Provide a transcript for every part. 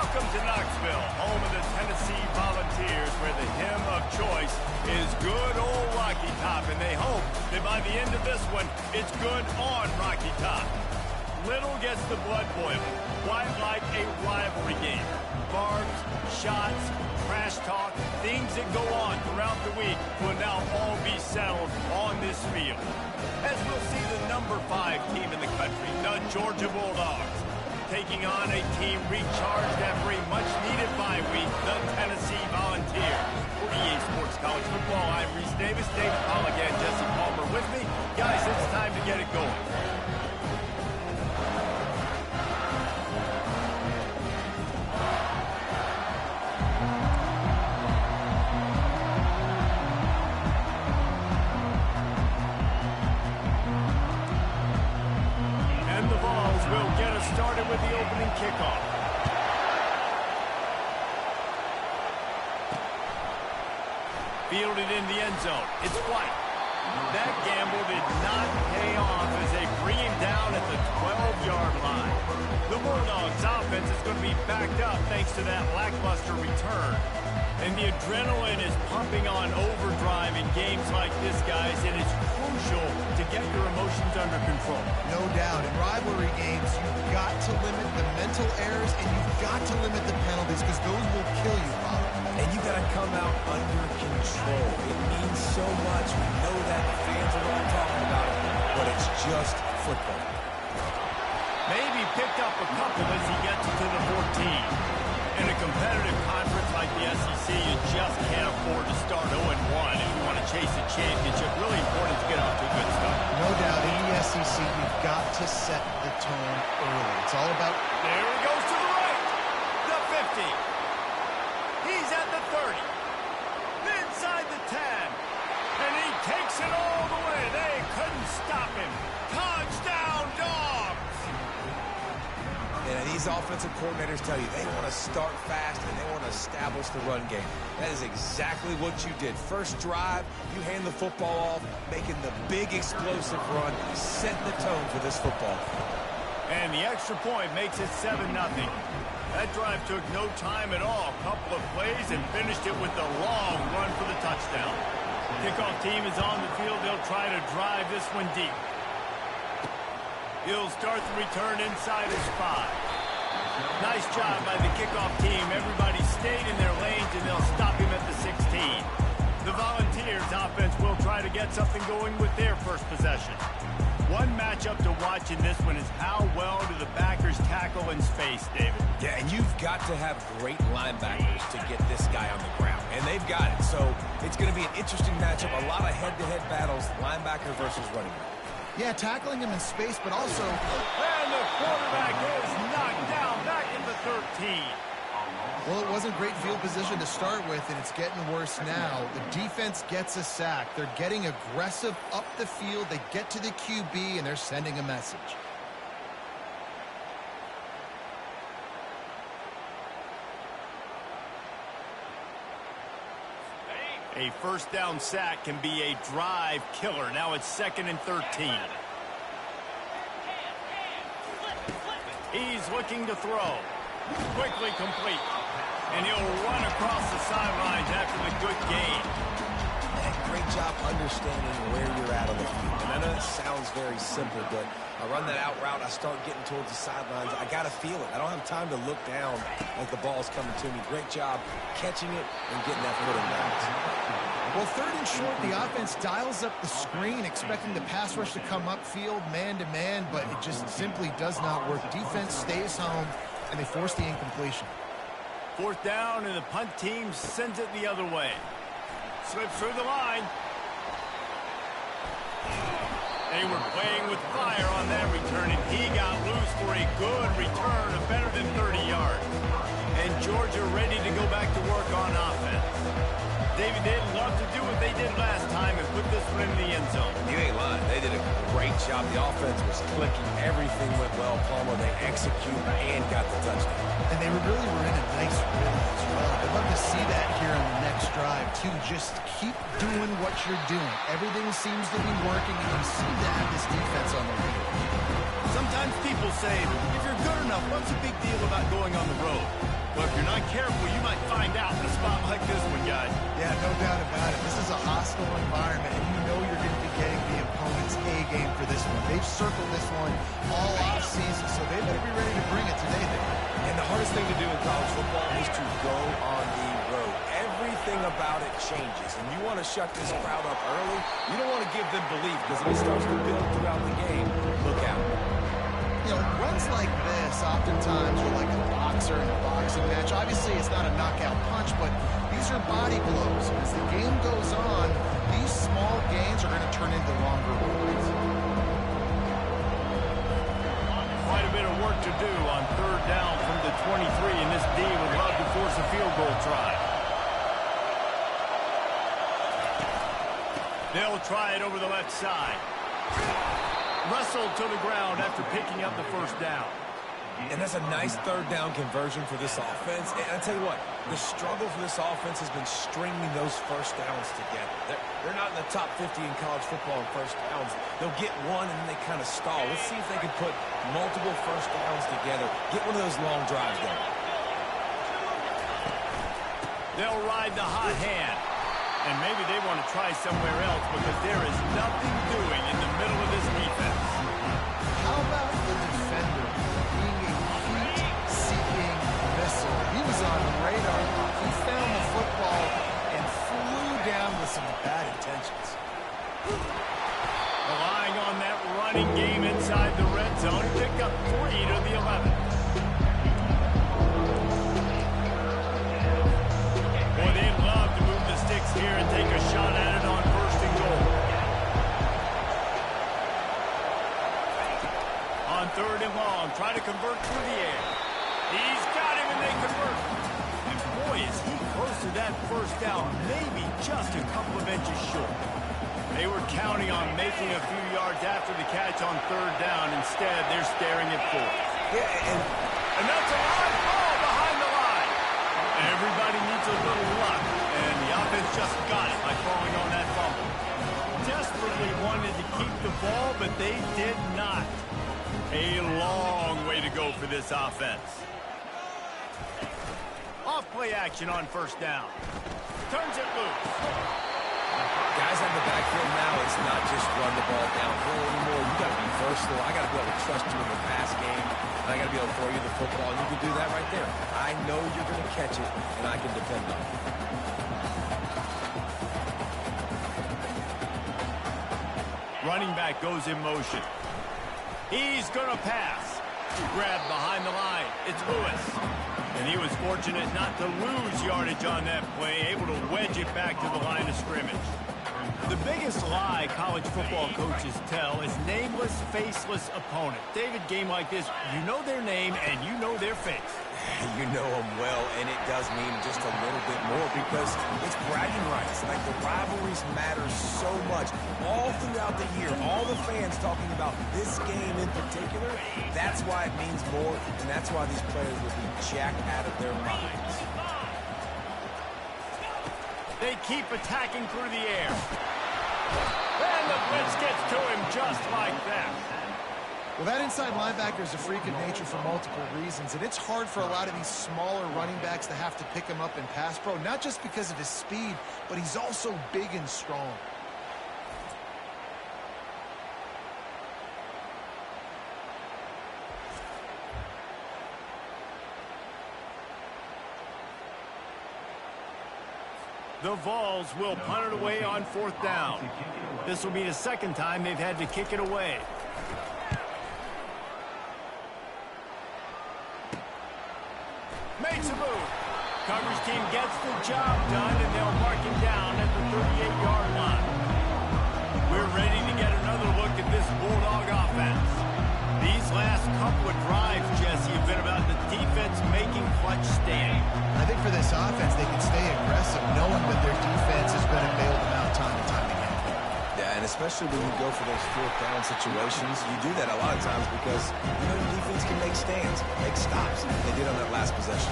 Welcome to Knoxville, home of the Tennessee Volunteers, where the hymn of choice is good old Rocky Top, and they hope that by the end of this one, it's good on Rocky Top. Little gets the blood boiling, quite like a rivalry game. Barbs, shots, trash talk, things that go on throughout the week will now all be settled on this field. As we'll see the number 5 team in the country, the Georgia Bulldogs, taking on a team recharged after a much-needed bye week, the Tennessee Volunteers. For EA Sports College Football, I'm Reese Davis, David Pollock, and Jesse Palmer with me. Guys, it's time to get it going. Started with the opening kickoff. Fielded in the end zone. It's White. That gamble did not pay off as they bring him down at the 12-yard line. The Bulldogs offense is going to be backed up thanks to that lackluster return. And the adrenaline is pumping on overdrive in games like this, guys, and it's crucial to get your emotions under control. No doubt. In rivalry games, you've got to limit the mental errors and you've got to limit the penalties because those will kill you, Bob. And you got to come out under control. It means so much. We know that. The fans are all talking about it, but it's just football. Maybe picked up a couple as he gets to the 14. In a competitive conference like the SEC, you just can't afford to start 0-1 if you want to chase a championship. Really important to get off to a good start. No doubt, in the SEC, you've got to set the tone early. It's all about... There he goes to the right. The 50. He's at the 30. Inside the 10. And he takes it all the way. They couldn't stop him. Touchdown, Dogs! And these offensive coordinators tell you they want to start fast and they want to establish the run game. That is exactly what you did. First drive, you hand the football off, making the big explosive run, setting the tone for this football. And the extra point makes it 7-0. That drive took no time at all. A couple of plays and finished it with a long run for the touchdown. Kickoff team is on the field. They'll try to drive this one deep. He'll start the return inside his 5. Nice job by the kickoff team. Everybody stayed in their lanes, and they'll stop him at the 16. The Volunteers offense will try to get something going with their first possession. One matchup to watch in this one is how well do the backers tackle in space, David. Yeah, and you've got to have great linebackers to get this guy on the ground, and they've got it. So it's going to be an interesting matchup, a lot of head-to-head battles, linebacker versus running back. Yeah, tackling him in space, but also... And the quarterback is knocked down back in the 13. Well, it wasn't great field position to start with, and it's getting worse now. The defense gets a sack. They're getting aggressive up the field. They get to the QB, and they're sending a message. A first down sack can be a drive killer. Now it's 2nd and 13. He's looking to throw. Quickly complete. And he'll run across the sidelines after the good gain. Great job understanding where you're at on the field. And I know that sounds very simple, but I run that out route, I start getting towards the sidelines. I got to feel it. I don't have time to look down as the ball's coming to me. Great job catching it and getting that foot in bounds. Well, 3rd and short, the offense dials up the screen, expecting the pass rush to come upfield man-to-man, but it just simply does not work. Defense stays home, and they force the incompletion. 4th down, and the punt team sends it the other way. Slips through the line. They were playing with fire on that return, and he got loose for a good return of better than 30 yards. And Georgia ready to go back to work on offense. David, they'd love to do what they did last time and put this one in the end zone. You ain't lying. They did a great job. The offense was clicking. Everything went well. Palmer, they executed and got the touchdown. And they really were in a nice rhythm as well. I'd love to see that here on the next drive, too. Just keep doing what you're doing. Everything seems to be working, and you seem to have this defense on the field. Sometimes people say, if you're good enough, what's the big deal about going on the road? Well, if you're not careful, you might find out in a spot like this one, guys. Yeah, no doubt about it. This is a hostile environment, and you know you're going to be getting the opponent's A game for this one. They've circled this one all off-season, so they better be ready to bring it today. And the hardest thing to do in college football is to go on the road. Everything about it changes, and you want to shut this crowd up early. You don't want to give them belief, because if it starts to build throughout the game, look out. You know, runs like this oftentimes are like a boxer in a boxing match. Obviously, it's not a knockout punch, but these are body blows. As the game goes on, these small gains are going to turn into longer ones. Quite a bit of work to do on third down from the 23, and this D would love to force a field goal try. They'll try it over the left side. Wrestled to the ground after picking up the first down. And that's a nice third down conversion for this offense. And I tell you what, the struggle for this offense has been stringing those first downs together. They're not in the top 50 in college football in first downs. They'll get one and then they kind of stall. Let's see if they can put multiple first downs together. Get one of those long drives going. They'll ride the hot hand. And maybe they want to try somewhere else because there is nothing doing in the middle of this defense. How about the defender being a heat-seeking missile? He was on the radar. He found the football and flew down with some bad intentions. Relying on that running game inside the red zone. He picked up 3 to the 11. Boy, they'd love to move the sticks here and take a shot at it on first and goal. On third and long, try to convert through the air. He's got him and they convert. And boy, is he close to that first down, maybe just a couple of inches short. They were counting on making a few yards after the catch on third down. Instead, they're staring at fourth. Yeah, And that's a live ball behind the line. Everybody needs a little luck, and the offense just got it by falling on that fumble. Desperately wanted to keep the ball, but they did not. A long way to go for this offense. Off play action on first down. Turns it loose. guys on the backfield now, it's not just run the ball downhill anymore. You got to be versatile. I got to be able to trust you in the pass game, and I got to be able to throw you the football, and you can do that right there. I know you're going to catch it, and I can depend on it. Running back goes in motion. He's going to pass. Grabbed behind the line. It's Lewis. And he was fortunate not to lose yardage on that play, able to wedge it back to the line of scrimmage. The biggest lie college football coaches tell is nameless, faceless opponent. David, game like this, you know their name and you know their face. You know them well, and it does mean just a little bit more because it's bragging rights. Like, the rivalries matter so much. All throughout the year, all the fans talking about this game in particular, that's why it means more, and that's why these players will be jacked out of their minds. They keep attacking through the air. And the blitz gets to him just like that. Well, that inside linebacker is a freak of nature for multiple reasons, and it's hard for a lot of these smaller running backs to have to pick him up in pass pro, not just because of his speed, but he's also big and strong. The Vols will punt it away on fourth down. This will be the second time they've had to kick it away. Makes a move. Coverage team gets the job done, and they'll mark him down at the 38-yard line. We're ready to get another look at this Bulldog offense. These last couple of drives, Jesse, have been about the defense making clutch stands. I think for this offense, they can stay aggressive, knowing that their defense is going to bail them out time and time again. Yeah, and especially when you go for those fourth down situations, you do that a lot of times because, you know, your defense can make stands, make stops. They did on that last possession.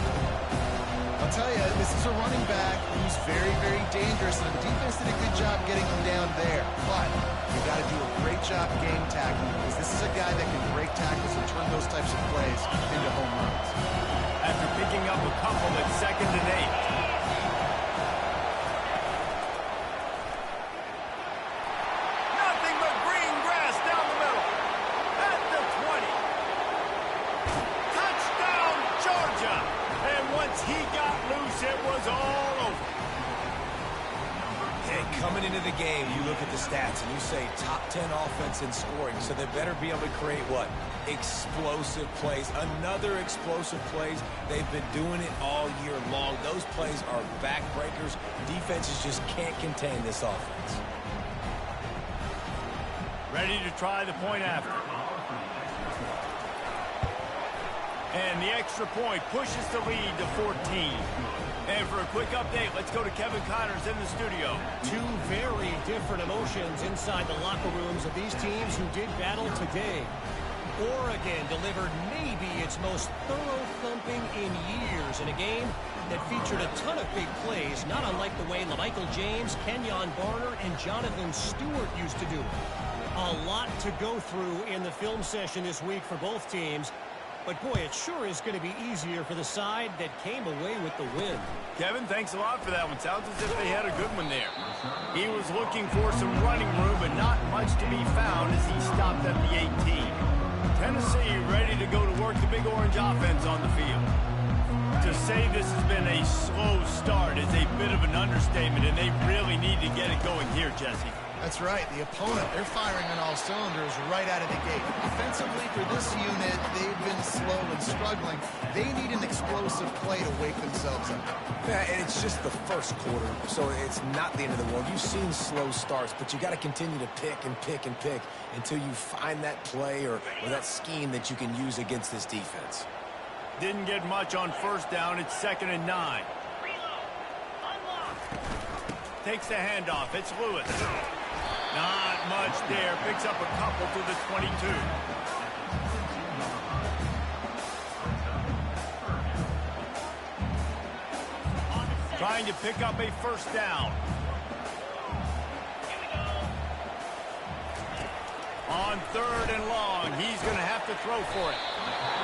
I'll tell you, this is a running back who's very, very dangerous, and the defense did a good job getting him down there. But you got to do a great job game tackling, because this is a guy that can break tackles and turn those types of plays into home runs. After picking up a couple at 2nd and 8. Nothing but green grass down the middle. At the 20. Touchdown, Georgia. And once he got loose, it was all over. Hey, coming into the game, you look at the stats and you say top 10 offense in scoring, so they better be able to create what? Explosive plays. Another explosive plays. They've been doing it all year long. Those plays are backbreakers. Defenses just can't contain this offense. Ready to try the point after. And the extra point pushes the lead to 14. And for a quick update, let's go to Kevin Connors in the studio. Two very different emotions inside the locker rooms of these teams who did battle today. Oregon delivered maybe its most thorough thumping in years in a game that featured a ton of big plays, not unlike the way Michael James, Kenyon Barner, and Jonathan Stewart used to do it. A lot to go through in the film session this week for both teams. But, boy, it sure is going to be easier for the side that came away with the win. Kevin, thanks a lot for that one. Sounds as if they had a good one there. He was looking for some running room, but not much to be found as he stopped at the 18. Tennessee ready to go to work the Big Orange offense on the field. To say this has been a slow start is a bit of an understatement, and they really need to get it going here, Jesse. That's right. The opponent, they're firing on all cylinders right out of the gate. Offensively, for this unit, they've been slow and struggling. They need an explosive play to wake themselves up. Yeah, and it's just the first quarter, so it's not the end of the world. You've seen slow starts, but you got to continue to pick and pick and pick until you find that play or that scheme that you can use against this defense. Didn't get much on first down. It's 2nd and 9. Takes the handoff. It's Lewis. Not much there. Picks up a couple to the 22. Trying to pick up a first down. On 3rd and long, he's going to have to throw for it.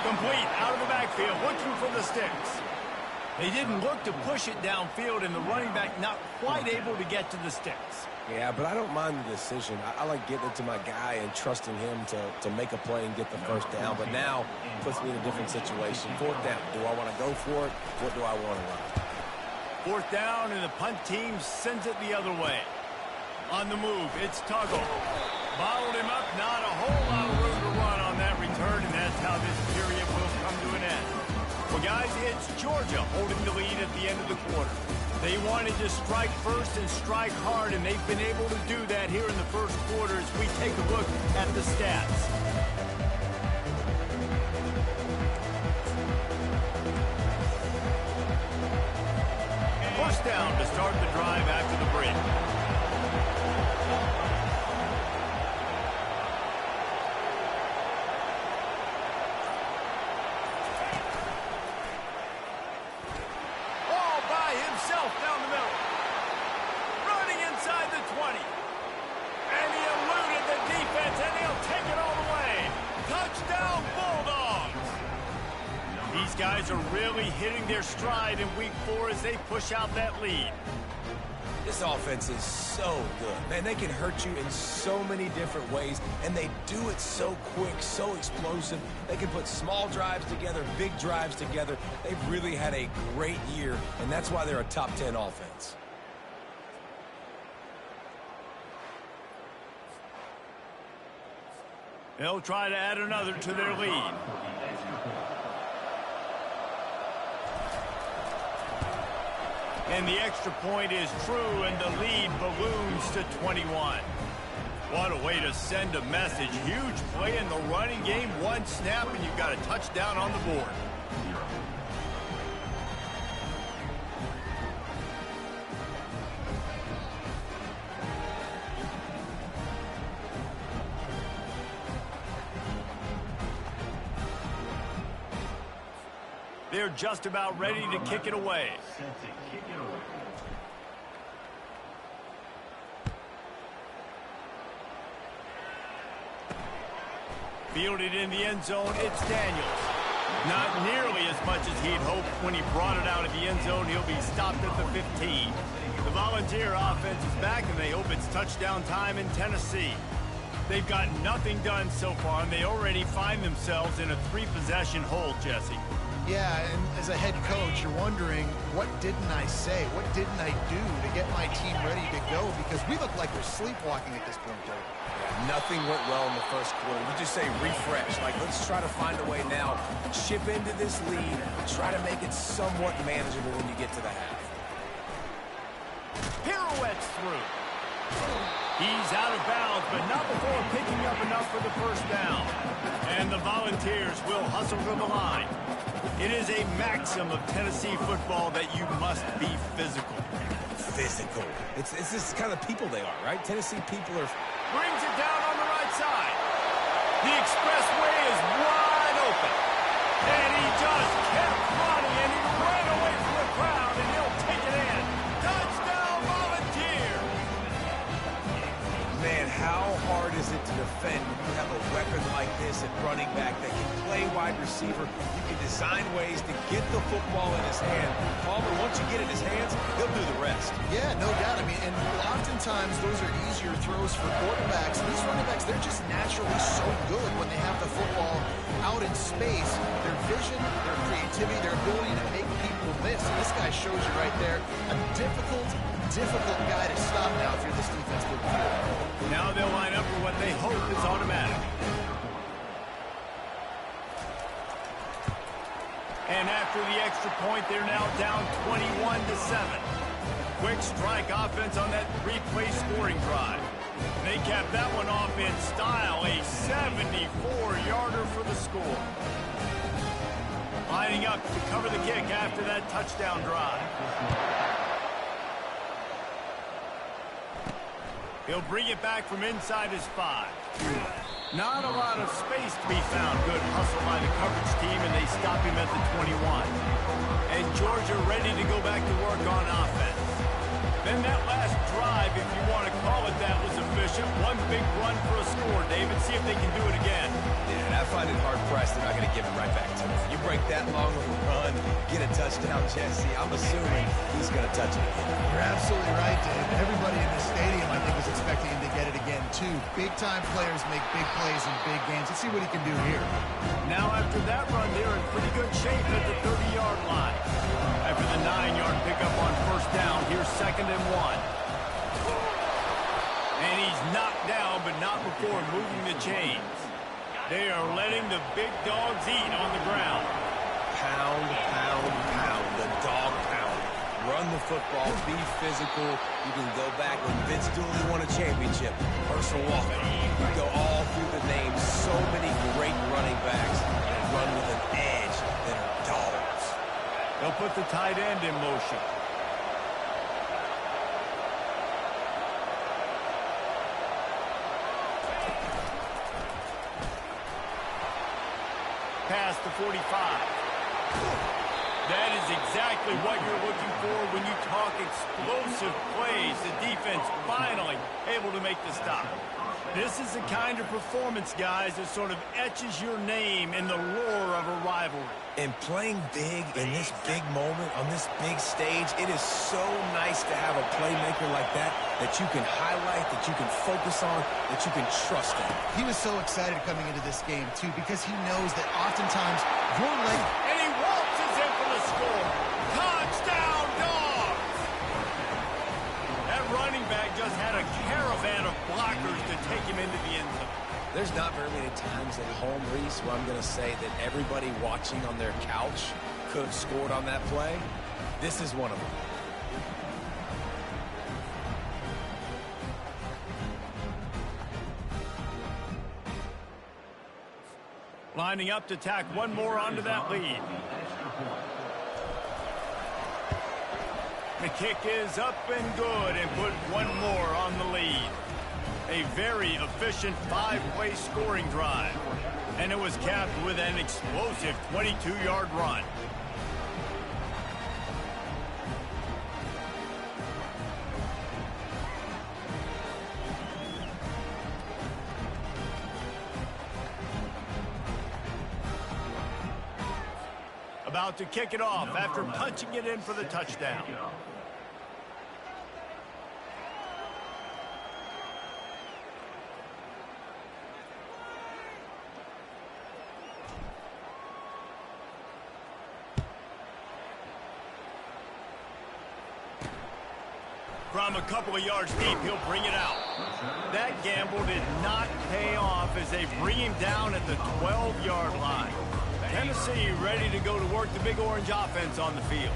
Complete, out of the backfield, looking for the sticks. They didn't look to push it downfield, and the running back not quite able to get to the sticks. Yeah, but I don't mind the decision. I like getting it to my guy and trusting him to make a play and get the first down. But now it puts me in a different situation. 4th down. Do I want to go for it? What do I want to run? 4th down, and the punt team sends it the other way. On the move, it's Tuggle. Bottled him up. Not a whole lot of room to run on that return, and that's how this period will come to an end. Well, guys, it's Georgia holding the lead at the end of the quarter. They wanted to strike first and strike hard, and they've been able to do that here in the first quarter as we take a look at the stats. First down to start the drive after the break. Down the middle. Running inside the 20. And he eluded the defense, and he'll take it all the way. Touchdown, Bulldogs. These guys are really hitting their stride in week 4 as they push out that lead. This offense is so good. Man, they can hurt you in so many different ways, and they do it so quick, so explosive. They can put small drives together, big drives together. They've really had a great year, and that's why they're a top 10 offense. They'll try to add another to their lead. And the extra point is true, and the lead balloons to 21. What a way to send a message. Huge play in the running game. One snap, and you've got a touchdown on the board. They're just about ready to kick it away. Fielded in the end zone, it's Daniels. Not nearly as much as he'd hoped when he brought it out of the end zone. He'll be stopped at the 15. The Volunteer offense is back, and they hope it's touchdown time in Tennessee. They've got nothing done so far, and they already find themselves in a 3-possession hole, Jesse. Yeah, and as a head coach, you're wondering, what didn't I say? What didn't I do to get my team ready to go? Because we look like we're sleepwalking at this point, Dave. Yeah, nothing went well in the first quarter. You just say refresh. Like, let's try to find a way now. Chip into this lead. Try to make it somewhat manageable when you get to the half. Pirouettes through. He's out of bounds, but not before picking up enough for the first down. And the Volunteers will hustle to the line. It is a maxim of Tennessee football that you must be physical. Physical. It's this kind of people they are, right? Tennessee people are... Brings it down on the right side. The expressway is wide open. And he just kept running, and he ran away from the crowd, and he'll take it in. Touchdown, Volunteer! Man, how hard is it to defend when you have a weapon like this at running back that can play wide receiver? You can design ways to get the football in his hand. Palmer, once you get it in his hands, he'll do the rest. Yeah, no doubt. I mean, and oftentimes those are easier throws for quarterbacks. These running backs, they're just naturally so good when they have the football out in space. Their vision, their creativity, their ability to make people miss. And this guy shows you right there, a difficult guy to stop now if you're this defensive field. Now they'll line up for what they hope is automatic. And after the extra point, they're now down 21-7. Quick strike offense on that 3-play scoring drive. They capped that one off in style, a 74-yarder for the score. Lining up to cover the kick after that touchdown drive. He'll bring it back from inside his 5. Not a lot of space to be found. Good hustle by the coverage team, and they stop him at the 21. And Georgia ready to go back to work on offense. Then that last drive, if you want to call it that, was efficient. One big run for a score, David. See if they can do it again. Yeah, and I find it hard-pressed they're not going to give it right back to him. If you break that long of a run, get a touchdown, Jesse, I'm assuming he's going to touch it again. You're absolutely right, Dave. Everybody in the stadium, I think, is expecting him to get it again, too. Big-time players make big plays in big games. Let's see what he can do here. Now, after that run, they're in pretty good shape at the 30-yard line. After the 9-yard pickup on first down, here's 2nd and 1. And he's knocked down, but not before moving the chains. They are letting the big dogs eat on the ground. Pound, pound, pound. The dog pound. Run the football. Be physical. You can go back when Vince Dooley won a championship. Herschel Walker. You go all through the names. So many great running backs that run with an edge that are dogs. They'll put the tight end in motion. Past the 45. That is exactly what you're looking for when you talk explosive plays. The defense finally able to make the stop. This is the kind of performance, guys, that sort of etches your name in the lore of a rivalry. And playing big in this big moment, on this big stage, it is so nice to have a playmaker like that you can highlight, that you can focus on, that you can trust in. He was so excited coming into this game, too, because he knows that oftentimes your leg... And he waltzes in for the score. Touchdown, Dogs! That running back just had a caravan of blockers to take him into the end zone. There's not very many times at home, Reese, where I'm going to say that everybody watching on their couch could have scored on that play. This is one of them. Lining up to tack one more onto that lead. The kick is up and good, and put one more on the lead. A very efficient 5-play scoring drive. And it was capped with an explosive 22-yard run. now to kick it off after punching it in for the touchdown. From a couple of yards deep, he'll bring it out. That gamble did not pay off as they bring him down at the 12-yard line. Tennessee ready to go to work the Big Orange offense on the field.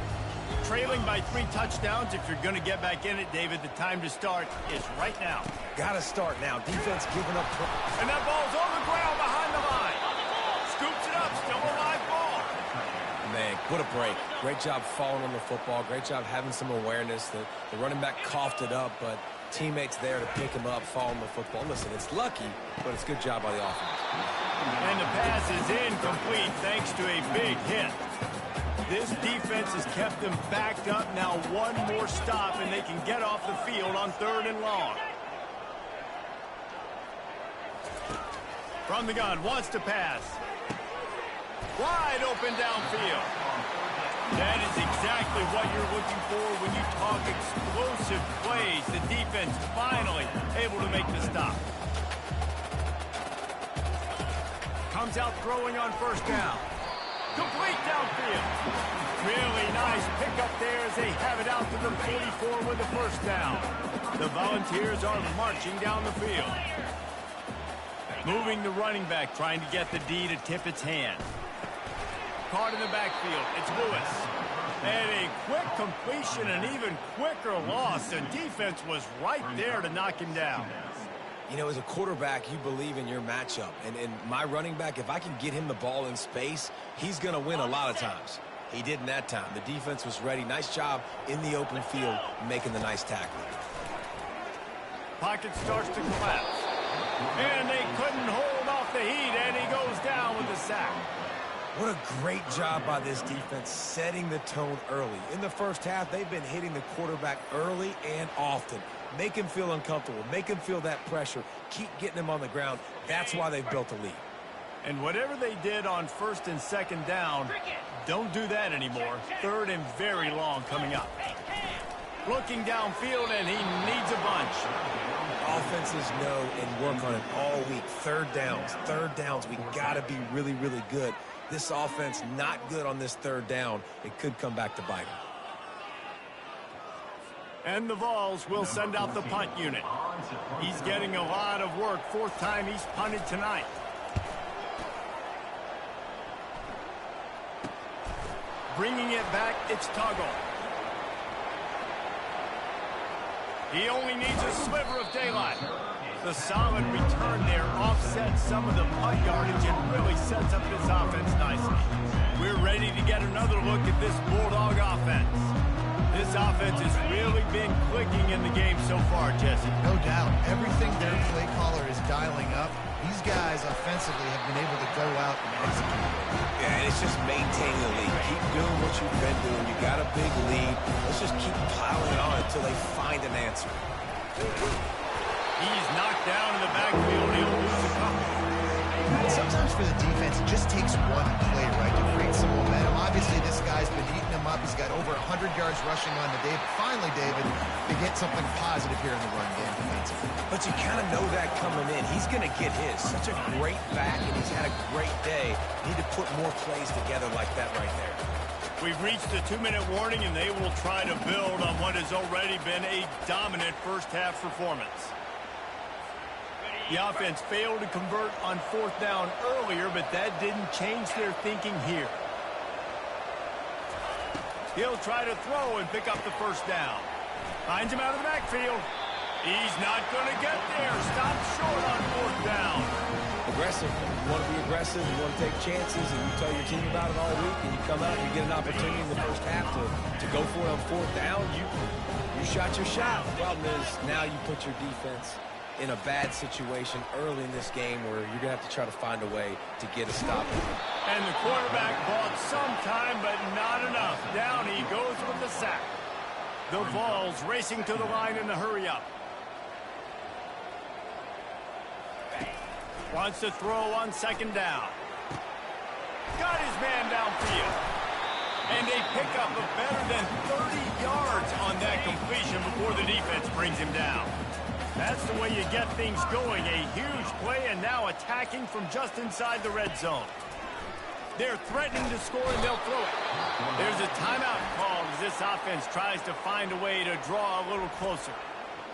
Trailing by 3 touchdowns. If you're going to get back in it, David, the time to start is right now. Got to start now. Defense giving up. And that ball's on the ground behind the line. Scoops it up. Still a live ball. Man, what a break. Great job falling on the football. Great job having some awareness. The running back coughed it up, but teammates there to pick him up, fall on the football. Listen, it's lucky, but it's a good job by the offense. And the pass is incomplete thanks to a big hit. This defense has kept them backed up. Now one more stop, and they can get off the field on 3rd and long. From the gun, wants to pass. Wide open downfield. That is exactly what you're looking for when you talk explosive plays. The defense finally able to make the stop. Comes out throwing on 1st down. Complete downfield. Really nice pickup there as they have it out to the 44 with the 1st down. The Volunteers are marching down the field. Moving the running back, trying to get the D to tip its hand. Caught in the backfield. It's Lewis. And a quick completion, an even quicker loss. The defense was right there to knock him down. You know, as a quarterback, you believe in your matchup. And my running back, if I can get him the ball in space, he's going to win a lot of times. He didn't that time. The defense was ready. Nice job in the open field making the nice tackle. Pocket starts to collapse. And they couldn't hold off the heat, and he goes down with a sack. What a great job by this defense setting the tone early. In the first half, they've been hitting the quarterback early and often. Make him feel uncomfortable. Make him feel that pressure. Keep getting him on the ground. That's why they've built a lead. And whatever they did on 1st and 2nd down, don't do that anymore. 3rd and very long coming up. Looking downfield, and he needs a bunch. Offenses know and work on it all week. 3rd downs. We got to be really, really good. This offense not good on this 3rd down. It could come back to bite them. And the Vols will send out the punt unit. He's getting a lot of work. 4th time he's punted tonight. Bringing it back, it's Tuggle. He only needs a sliver of daylight. The solid return there offsets some of the punt yardage and really sets up this offense nicely. We're ready to get another look at this Bulldog offense. This offense has really been clicking in the game so far, Jesse. No doubt. Everything their play caller is dialing up, these guys offensively have been able to go out and execute. Yeah, and it's just maintaining the lead. Keep doing what you've been doing. You got a big lead. Let's just keep piling on until they find an answer. He's knocked down in the backfield. He'll lose a couple. Sometimes for the defense, it just takes one play, right, to create some momentum. Obviously, this guy's been eating him up. He's got over 100 yards rushing on the day. But finally, David, they get something positive here in the run game defensively. But you kind of know that coming in. He's going to get his. Such a great back, and he's had a great day. Need to put more plays together like that right there. We've reached the 2-minute warning, and they will try to build on what has already been a dominant first-half performance. The offense failed to convert on 4th down earlier, but that didn't change their thinking here. He'll try to throw and pick up the 1st down. Finds him out of the backfield. He's not going to get there. Stopped short on 4th down. Aggressive. You want to be aggressive. You want to take chances, and you tell your team about it all week, and you come out and you get an opportunity in the first half to go for it on 4th down. You shot your shot. The problem is now you put your defense in a bad situation early in this game where you're going to have to try to find a way to get a stop. And the quarterback bought some time, but not enough. Down he goes with the sack. The Vols racing to the line in the hurry-up. Wants to throw on 2nd down. Got his man downfield. And they pick up a better than 30 yards on that completion before the defense brings him down. That's the way you get things going. A huge play and now attacking from just inside the red zone. They're threatening to score and they'll throw it. There's a timeout called as this offense tries to find a way to draw a little closer.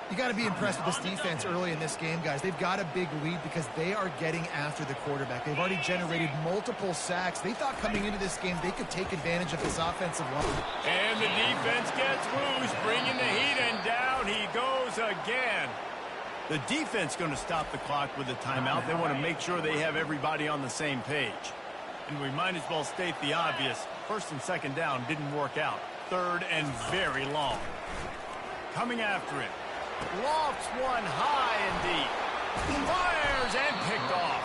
You got to be impressed with this defense early in this game, guys. They've got a big lead because they are getting after the quarterback. They've already generated multiple sacks. They thought coming into this game they could take advantage of this offensive line. And the defense gets loose, bringing the heat, and down he goes again. The defense going to stop the clock with a timeout. They want to make sure they have everybody on the same page. And we might as well state the obvious. First and second down didn't work out. Third and very long. Coming after it. Lofts one high and deep. Fires and picked off.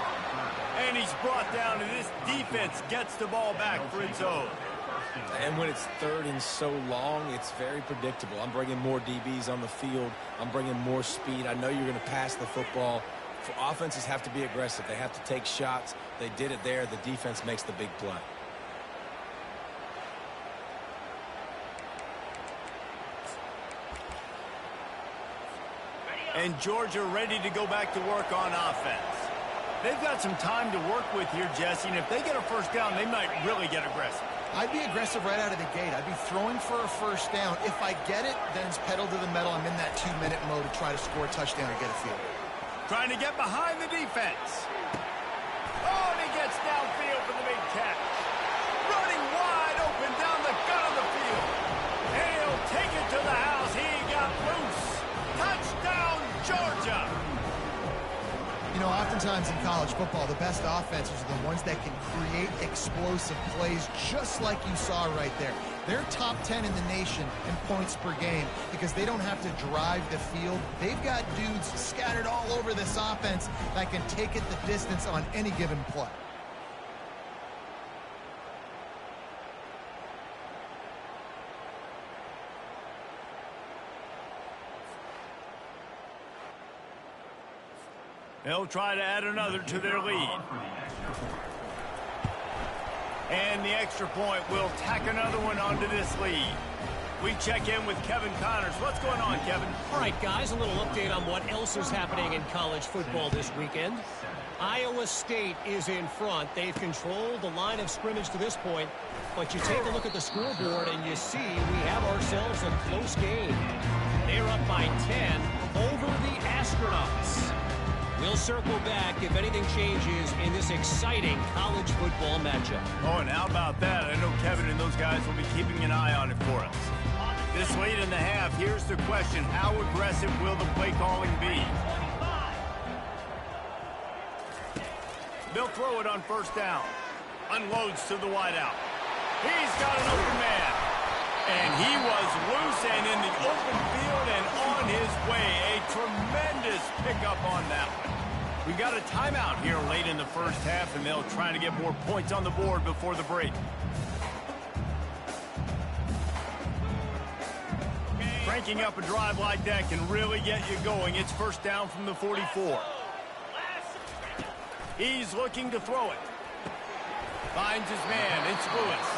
And he's brought down, and this defense gets the ball back for its own. And when it's third and so long, it's very predictable. I'm bringing more DBs on the field. I'm bringing more speed. I know you're going to pass the football. Offenses have to be aggressive. They have to take shots. They did it there. The defense makes the big play. And Georgia ready to go back to work on offense. They've got some time to work with here, Jesse, and if they get a first down, they might really get aggressive. I'd be aggressive right out of the gate. I'd be throwing for a first down. If I get it, then it's pedal to the metal. I'm in that 2-minute mode to try to score a touchdown or get a field. Trying to get behind the defense. Oh, and he gets downfield for the big catch. Running wide open down the gut of the field. And he'll take it to the house. He got loose. Touchdown, Georgia. You know, oftentimes in college football, the best offenses are the ones that can create explosive plays just like you saw right there. They're top 10 in the nation in points per game because they don't have to drive the field. They've got dudes scattered all over this offense that can take it the distance on any given play. They'll try to add another to their lead. And the extra point will tack another one onto this lead. We check in with Kevin Connors. What's going on, Kevin? All right, guys, a little update on what else is happening in college football this weekend. Iowa State is in front. They've controlled the line of scrimmage to this point. But you take a look at the scoreboard and you see we have ourselves a close game. They're up by 10 over the Astronauts. We'll circle back if anything changes in this exciting college football matchup. Oh, and how about that? I know Kevin and those guys will be keeping an eye on it for us. This late in the half, here's the question. How aggressive will the play calling be? They'll throw it on first down. Unloads to the wideout. He's got an open man. And he was loose and in the open field and on his way. A tremendous pickup on that one. We got a timeout here late in the first half, and they'll try to get more points on the board before the break. Cranking up a drive like that can really get you going. It's first down from the 44. He's looking to throw it. Finds his man. It's Lewis.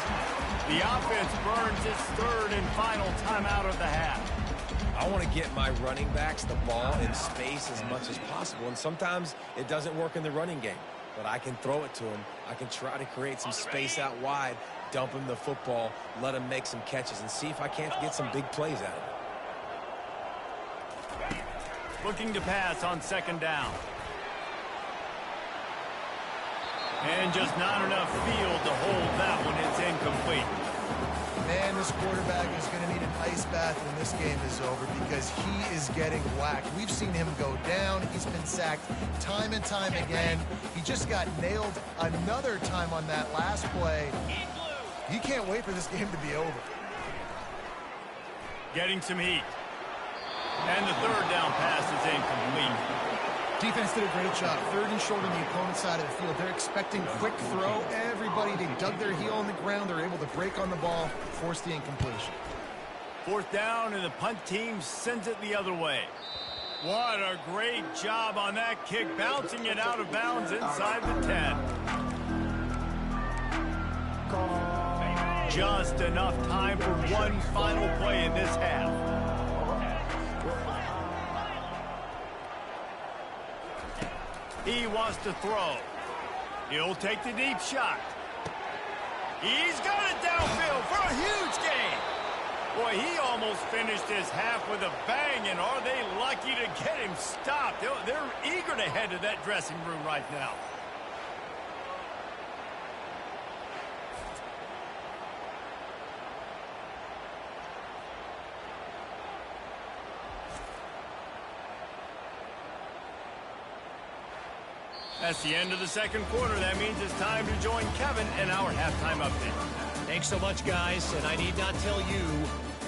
The offense burns its third and final timeout of the half. I want to get my running backs the ball in space as much as possible, and sometimes it doesn't work in the running game, but I can throw it to him. I can try to create some space out wide, dump him the football, let him make some catches, and see if I can't get some big plays out of it. Looking to pass on second down. And just not enough field to hold that one. It's incomplete. Man, this quarterback is going to need an ice bath when this game is over because he is getting whacked. We've seen him go down. He's been sacked time and time again. He just got nailed another time on that last play. He can't wait for this game to be over. Getting some heat. And the third down pass is incomplete. Defense did a great job. Third and short on the opponent's side of the field. They're expecting quick throw. Everybody, they dug their heel on the ground. They're able to break on the ball, force the incompletion. Fourth down, and the punt team sends it the other way. What a great job on that kick, bouncing it out of bounds inside the 10. just enough time for one final play in this half. He wants to throw. He'll take the deep shot. He's got it downfield for a huge gain. Boy, he almost finished his half with a bang, and are they lucky to get him stopped? They're eager to head to that dressing room right now. That's the end of the second quarter. That means it's time to join Kevin in our halftime update. Thanks so much, guys. And I need not tell you,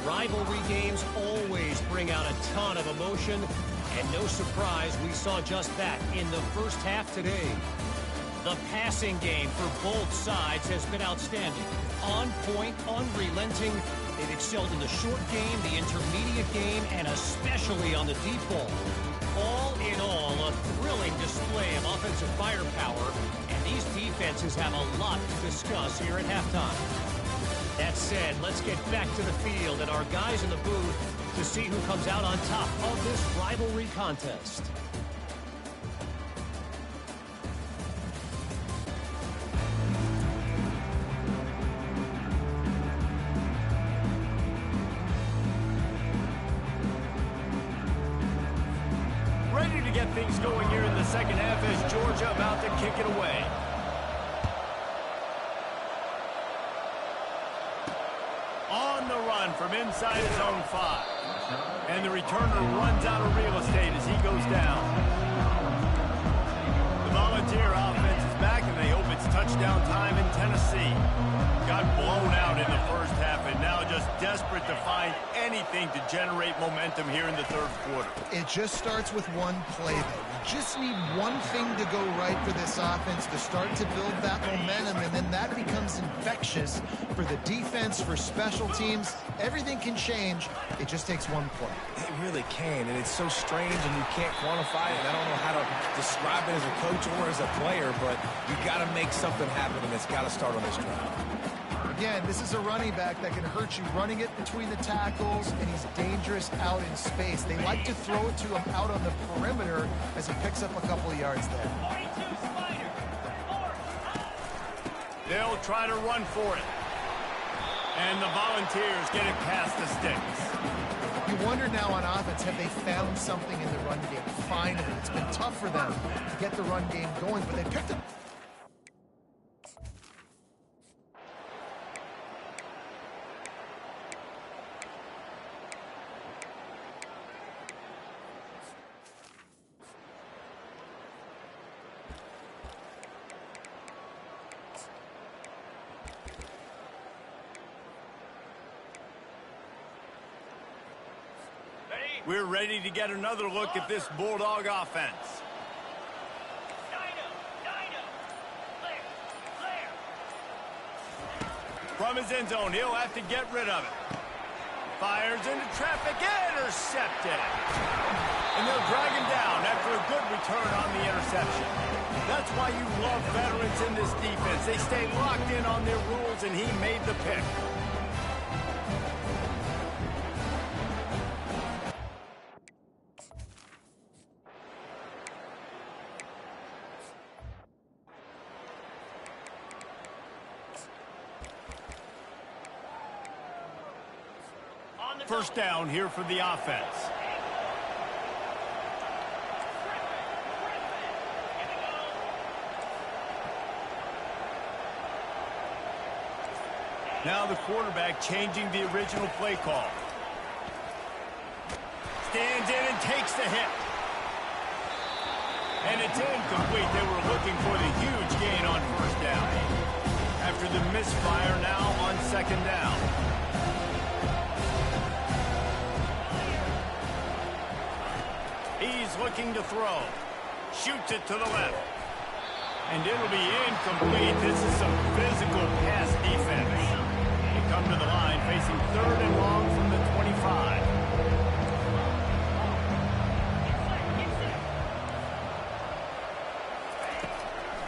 rivalry games always bring out a ton of emotion. And no surprise, we saw just that in the first half today. The passing game for both sides has been outstanding. On point, unrelenting. They've excelled in the short game, the intermediate game, and especially on the deep ball. All in all, a thrilling display of offensive firepower, and these defenses have a lot to discuss here at halftime. That said, let's get back to the field and our guys in the booth to see who comes out on top of this rivalry contest. Ready to get things going here in the second half as Georgia about to kick it away. On the run from inside his own 5. And the returner runs out of real estate as he goes down. The Volunteer offense is back, and they hope it's touchdown time in Tennessee. Got blown out in the first half, and now just desperate to find anything to generate momentum here in the third quarter. It just starts with one play, though. You just need one thing to go right for this offense to start to build that momentum, and then that becomes infectious for the defense, for special teams. Everything can change. It just takes one play. It really can, and it's so strange, and you can't quantify it. I don't know how to describe it as a coach or as a player, but you got to make something happen, and it's got to start on this drive. Again, this is a running back that can hurt you running it between the tackles, and he's dangerous out in space. They like to throw it to him out on the perimeter as he picks up a couple of yards there. They'll try to run for it. And the Volunteers get it past the sticks. You wonder now on offense, have they found something in the run game? Finally, it's been tough for them to get the run game going, but they picked it. We're ready to get another look at this Bulldog offense. From his end zone, he'll have to get rid of it. Fires into traffic, intercepted. And they'll drag him down after a good return on the interception. That's why you love veterans in this defense. They stay locked in on their rules, and he made the pick. First down here for the offense. Now the quarterback changing the original play call. Stands in and takes the hit. And it's incomplete. They were looking for the huge gain on first down. After the misfire now on second down. He's looking to throw. Shoots it to the left. And it'll be incomplete. This is some physical pass defense. They come to the line facing third and long from the 25.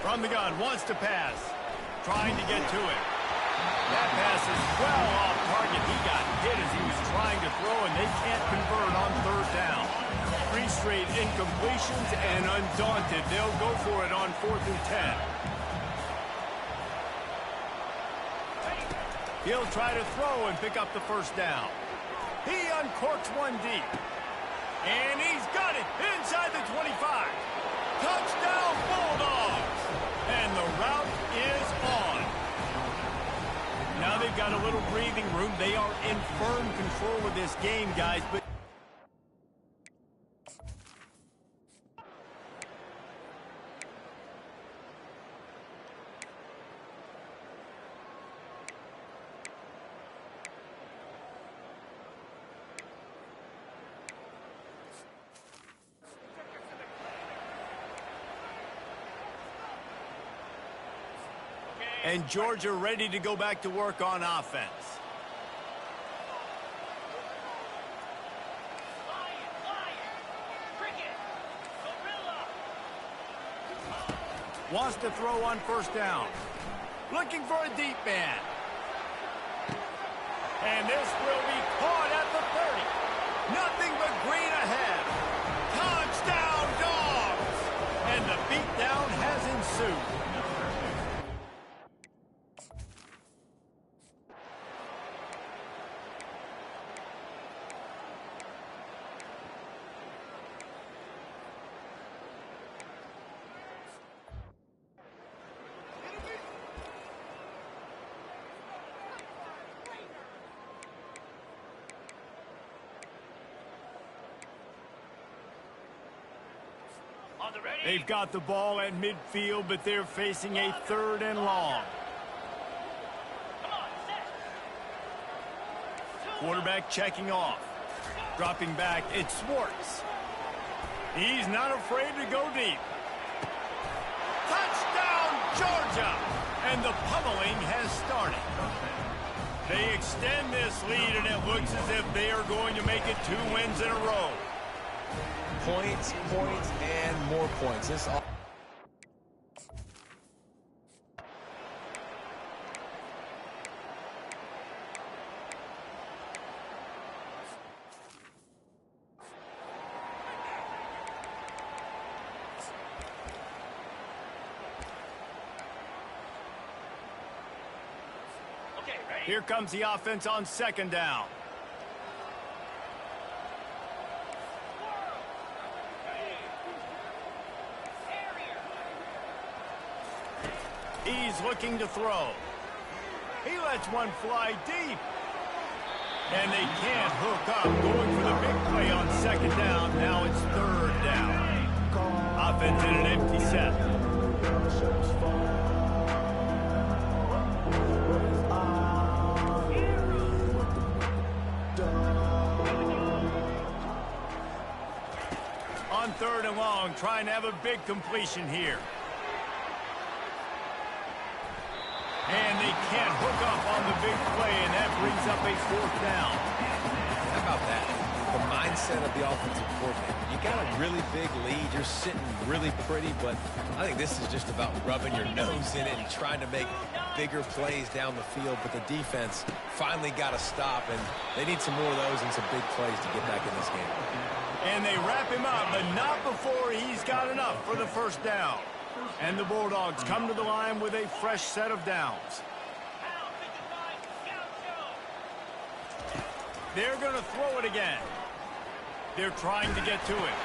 From the gun, wants to pass. Trying to get to it. That pass is well off target. He got hit as he was trying to throw, and they can't convert on third down. 3 straight incompletions, and undaunted, they'll go for it on 4th and 10. He'll try to throw and pick up the first down. He uncorks one deep. And he's got it inside the 25. Touchdown, Bulldogs! And the route is on. Now they've got a little breathing room. They are in firm control of this game, guys. But and Georgia ready to go back to work on offense. Wants to throw on first down. Looking for a deep man. And this will be caught at the 30. Nothing but green ahead. Touchdown, Dogs! And the beatdown has ensued. They've got the ball at midfield, but they're facing a 3rd and long. Quarterback checking off. Dropping back, it's Swartz. He's not afraid to go deep. Touchdown, Georgia! And the pummeling has started. They extend this lead, and it looks as if they are going to make it 2 wins in a row. Points, points, and more points. This all Here comes the offense on 2nd down. He's looking to throw. He lets one fly deep. And they can't hook up. Going for the big play on 2nd down. Now it's 3rd down. Offense in an empty set. On 3rd and long, trying to have a big completion here. And they can't hook up on the big play, and that brings up a 4th down. How about that? The mindset of the offensive coordinator. You got a really big lead. You're sitting really pretty, but I think this is just about rubbing your nose in it and trying to make bigger plays down the field. But the defense finally got a stop, and they need some more of those and some big plays to get back in this game. And they wrap him up, but not before he's got enough for the 1st down. And the Bulldogs come to the line with a fresh set of downs. They're going to throw it again. They're trying to get to it.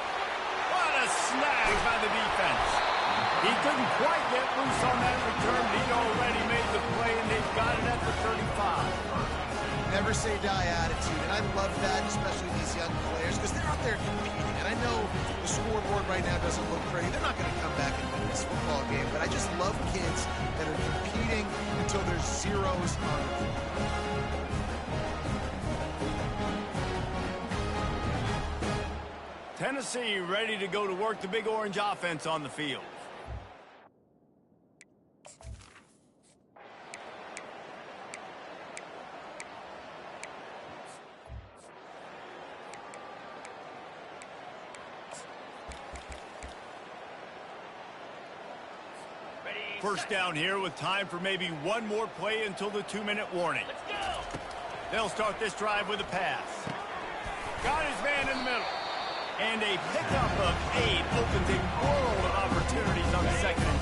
What a snag by the defense. He couldn't quite get loose on that return. He'd already made the play, and they've got it at the 35. Never say die attitude, and I love that, especially these young players, because they're out there competing. And I know the scoreboard right now doesn't look pretty. They're not going to come back and win this football game, but I just love kids that are competing until there's zeros on the field. Tennessee ready to go to work the Big Orange offense on the field. Ready, First down here with time for maybe one more play until the 2-minute warning. They'll start this drive with a pass. Got his man in the middle. And a pickup of 8 opens a world of opportunities on 2nd and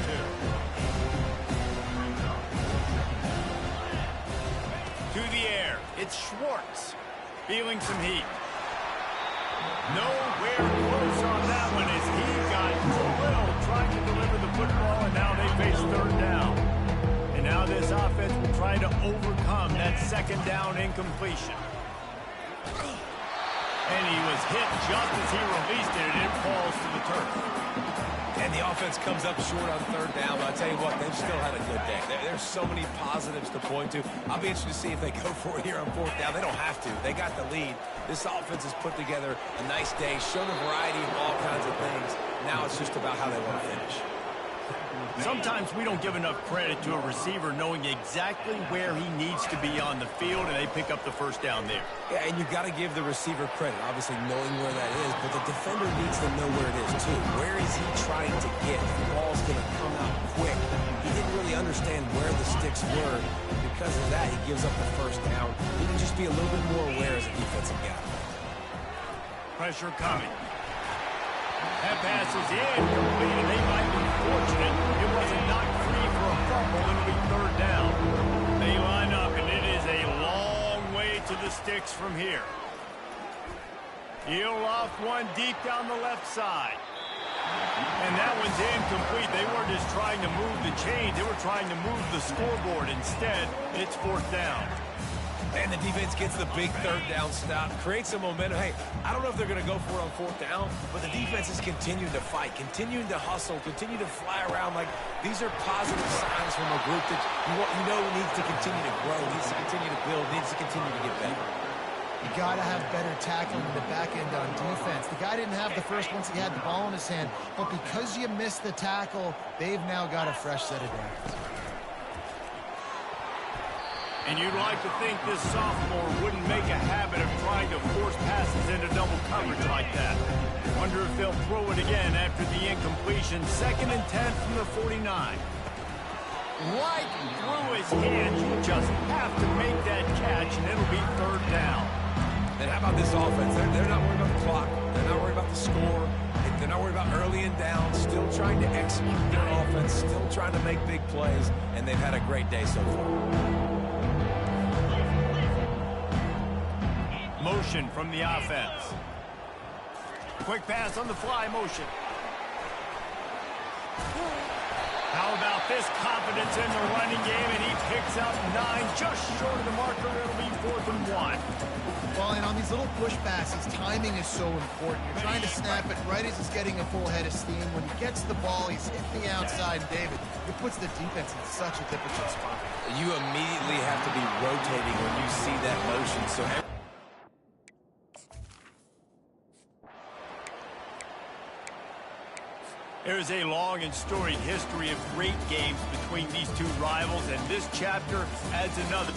2. To the air, it's Schwartz. Feeling some heat. Nowhere close on that one as he got drilled trying to deliver the football, and now they face 3rd down. And now this offense will try to overcome that 2nd down incompletion. And he was hit just as he released it, and it falls to the turf. And the offense comes up short on 3rd down, but I'll tell you what, they've still had a good day. There's so many positives to point to. I'll be interested to see if they go for it here on 4th down. They don't have to. They got the lead. This offense has put together a nice day, shown a variety of all kinds of things. Now it's just about how they want to finish. Sometimes we don't give enough credit to a receiver knowing exactly where he needs to be on the field, and they pick up the 1st down there. Yeah, and you've got to give the receiver credit, obviously knowing where that is, but the defender needs to know where it is too. Where is he trying to get? The ball's going to come out quick. He didn't really understand where the sticks were. Because of that, he gives up the 1st down. He can just be a little bit more aware as a defensive guy. Pressure coming. That pass is incomplete, and they might be fortunate it wasn't knocked free for a fumble. It'll be 3rd down. They line up, and it is a long way to the sticks from here. He'll loft one deep down the left side. And that one's incomplete. They weren't just trying to move the chains. They were trying to move the scoreboard. Instead, it's 4th down. And the defense gets the big 3rd down stop, creates some momentum. Hey, I don't know if they're going to go for it on 4th down, but the defense is continuing to fight, continuing to hustle, continue to fly around. Like, these are positive signs from a group that you know needs to continue to grow, needs to continue to build, needs to continue to get better. You got to have better tackling in the back end on defense. The guy didn't have the first once he had the ball in his hand, but because you missed the tackle, they've now got a fresh set of downs. And you'd like to think this sophomore wouldn't make a habit of trying to force passes into double coverage like that. Wonder if they'll throw it again after the incompletion. 2nd and 10 from the 49. Right through his hands. You just have to make that catch, and it'll be 3rd down. And how about this offense? They're not worried about the clock. They're not worried about the score. They're not worried about early and down. Still trying to execute their offense. Still trying to make big plays. And they've had a great day so far. Motion from the offense. Quick pass on the fly motion. How about this confidence in the running game, and he picks up 9, just short of the marker. It'll be 4th and 1. Well, and on these little push passes, timing is so important. You're trying to snap it right as he's getting a full head of steam. When he gets the ball, he's hitting the outside, and David, it puts the defense in such a difficult spot. You immediately have to be rotating when you see that motion. So There's a long and storied history of great games between these two rivals, and this chapter adds another.